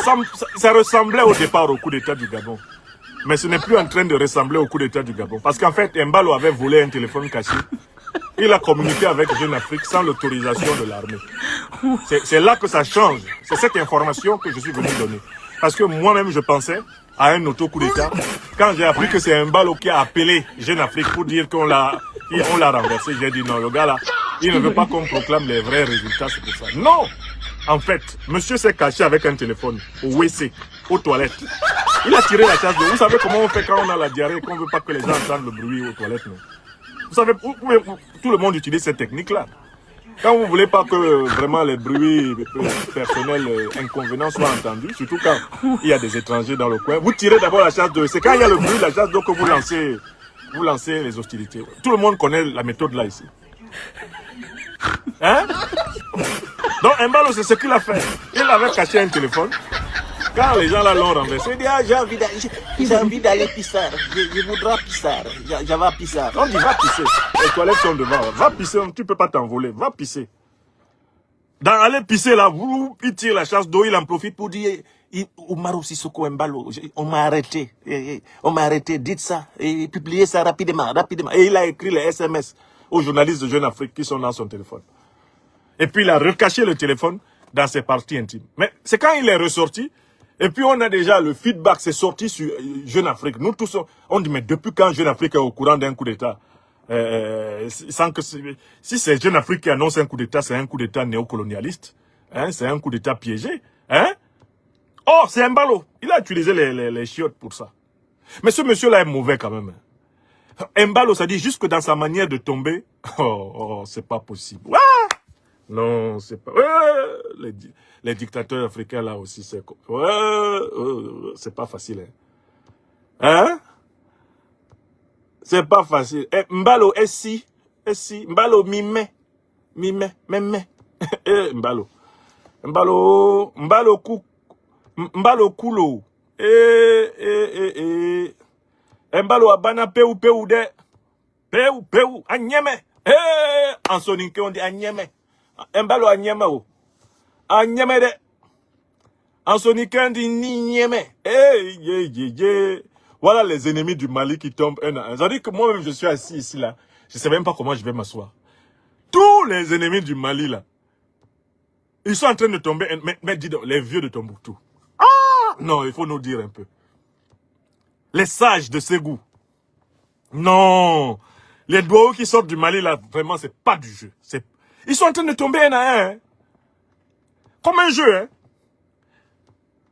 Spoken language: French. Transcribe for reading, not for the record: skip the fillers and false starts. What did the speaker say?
ça ressemblait au départ au coup d'État du Gabon. Mais ce n'est plus en train de ressembler au coup d'État du Gabon. Parce qu'en fait, Embalo avait volé un téléphone caché. Il a communiqué avec Jeune Afrique sans l'autorisation de l'armée. C'est là que ça change. C'est cette information que je suis venu donner. Parce que moi-même, je pensais à un auto-coup d'État. Quand j'ai appris que c'est Embalo qui a appelé Jeune Afrique pour dire qu'on l'a renversé, j'ai dit non, le gars là, il ne veut pas qu'on proclame les vrais résultats, c'est pour ça. Non! En fait, monsieur s'est caché avec un téléphone au WC, aux toilettes. Il a tiré la chasse d'eau. Vous savez comment on fait quand on a la diarrhée et qu'on ne veut pas que les gens entendent le bruit aux toilettes, non? Vous savez, tout le monde utilise cette technique-là. Quand vous ne voulez pas que vraiment les bruits personnels inconvénients soient entendus, surtout quand il y a des étrangers dans le coin, vous tirez d'abord la chasse d'eau. C'est quand il y a le bruit de la chasse d'eau que vous lancez les hostilités. Tout le monde connaît la méthode là ici. Hein? Donc Embalo, c'est ce qu'il a fait. Il avait caché un téléphone. Quand les gens là l'ont renversé, il dit ah, j'ai envie d'aller pisser. Je voudrais pisser. J'avais pisser. On dit va pisser. Les toilettes sont devant. Va pisser, tu ne peux pas t'envoler. Va pisser. Dans aller pisser là, il tire la chasse d'eau, il en profite pour dire Umaru Sissoko Embalo, on m'a arrêté. On m'a arrêté, dites ça. Et publiez ça rapidement. Et il a écrit les SMS aux journalistes de Jeune Afrique qui sont dans son téléphone. Et puis il a recaché le téléphone dans ses parties intimes. Mais c'est quand il est ressorti, et puis on a déjà le feedback, c'est sorti sur Jeune Afrique. Nous tous, on dit mais depuis quand Jeune Afrique est au courant d'un coup d'État sans que si c'est Jeune Afrique qui annonce un coup d'État, c'est un coup d'État néocolonialiste. Hein, c'est un coup d'État piégé. Hein? Oh, c'est Embalo. Il a utilisé les chiottes pour ça. Mais ce monsieur-là est mauvais quand même. Embalo, ça dit jusque dans sa manière de tomber. Oh, c'est pas possible. Ouais! Non, c'est pas... les dictateurs africains, là aussi, c'est... c'est pas facile, hein? Hein? C'est pas facile. Mbalo, si. Mbalo, mime. Mbalo. Mbalo, kulo. Mbalo, abana, peu de. Peu, anyeme. En soninke, on dit anyeme. Embalo a Nyeme o. A Nyeme de. En soniquant dit ni Nyeme. Voilà les ennemis du Mali qui tombent un à un. Ça veut dire que moi-même je suis assis ici là. Je ne sais même pas comment je vais m'asseoir. Tous les ennemis du Mali là. Ils sont en train de tomber. Mais dis donc, les vieux de Tombouctou. Ah! Non, il faut nous dire un peu. Les sages de Ségou. Non. Les Douaou qui sortent du Mali là, vraiment c'est pas du jeu. Ils sont en train de tomber un à un. Hein. Comme un jeu, hein.